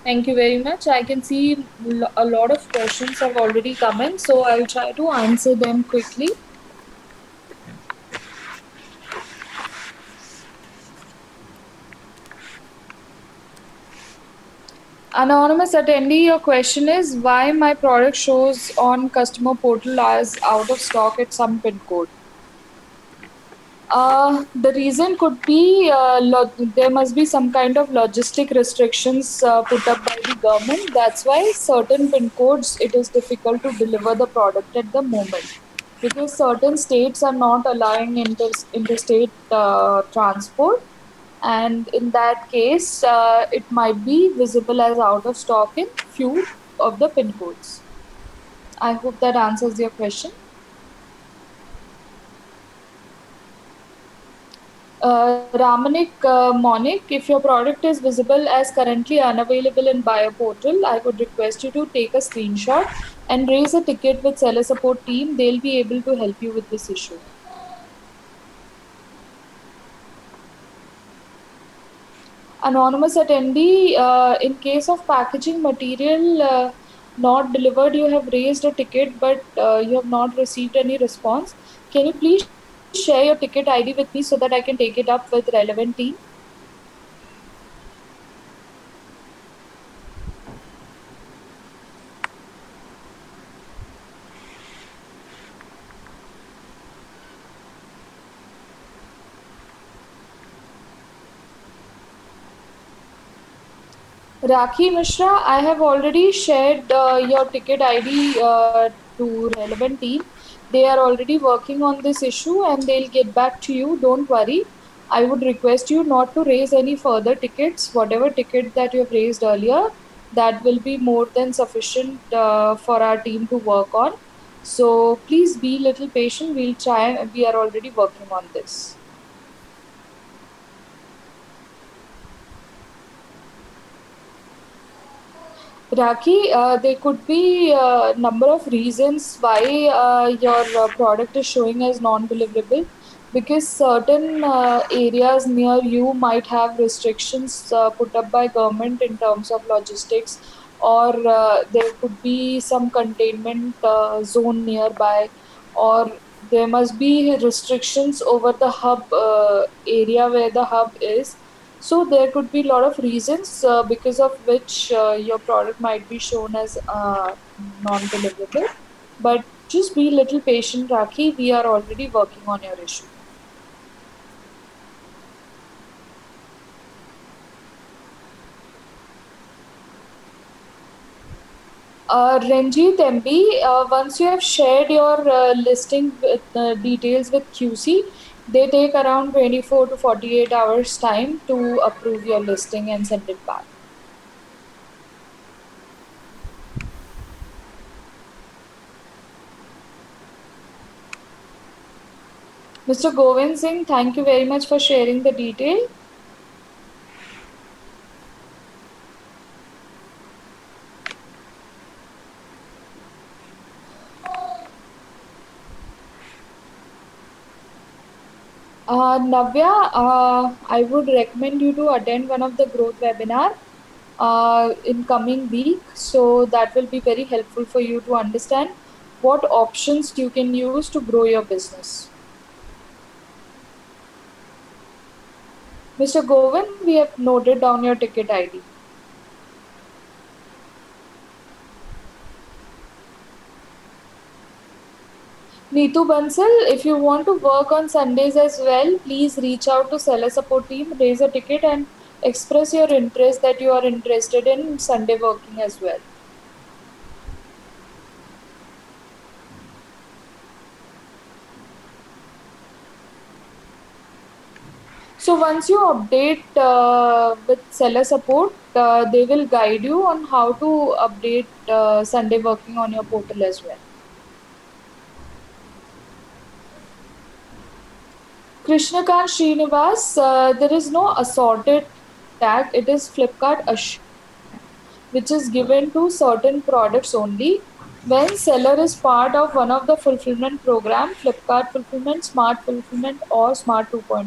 Thank you very much. I can see a lot of questions have already come in, so I'll try to answer them quickly. Anonymous attendee, your question is why my product shows on customer portal as out of stock at some pin code. The reason could be there must be some kind of logistic restrictions put up by the government. That's why certain pin codes it is difficult to deliver the product at the moment because certain states are not allowing interstate transport, and in that case, it might be visible as out of stock in few of the pin codes. I hope that answers your question. Ramanik Monik, if your product is visible as currently unavailable in buyer portal, I would request you to take a screenshot and raise a ticket with seller support team. They'll be able to help you with this issue. Anonymous attendee, in case of packaging material not delivered, you have raised a ticket but you have not received any response. Can you please share your ticket ID with me so that I can take it up with relevant team? Rakhi Mishra, I have already shared your ticket ID to relevant team. They are already working on this issue and they'll get back to you. Don't worry. I would request you not to raise any further tickets. Whatever ticket that you have raised earlier, that will be more than sufficient for our team to work on. So please be little patient. We'll try. We are already working on this. Raki, there could be a number of reasons why your product is showing as non-deliverable because certain areas near you might have restrictions put up by government in terms of logistics, or there could be some containment zone nearby, or there must be restrictions over the hub area where the hub is. So there could be a lot of reasons because of which your product might be shown as non-deliverable. But just be a little patient, Raki. We are already working on your issue. Ranjit MB, once you have shared your listing with, details with QC, they take around 24 to 48 hours time to approve your listing and send it back. Mr. Govind Singh, thank you very much for sharing the detail. Navya, I would recommend you to attend one of the growth webinar in coming week. So that will be very helpful for you to understand what options you can use to grow your business. Mr. Govind, we have noted down your ticket ID. Neetu Bansal, if you want to work on Sundays as well, please reach out to seller support team, raise a ticket and express your interest that you are interested in Sunday working as well. So once you update with seller support, they will guide you on how to update Sunday working on your portal as well. Krishnakant Srinivas, there is no assorted tag. It is Flipkart Assured, which is given to certain products only. When seller is part of one of the fulfillment program, Flipkart Fulfillment, Smart Fulfillment, or Smart 2.0.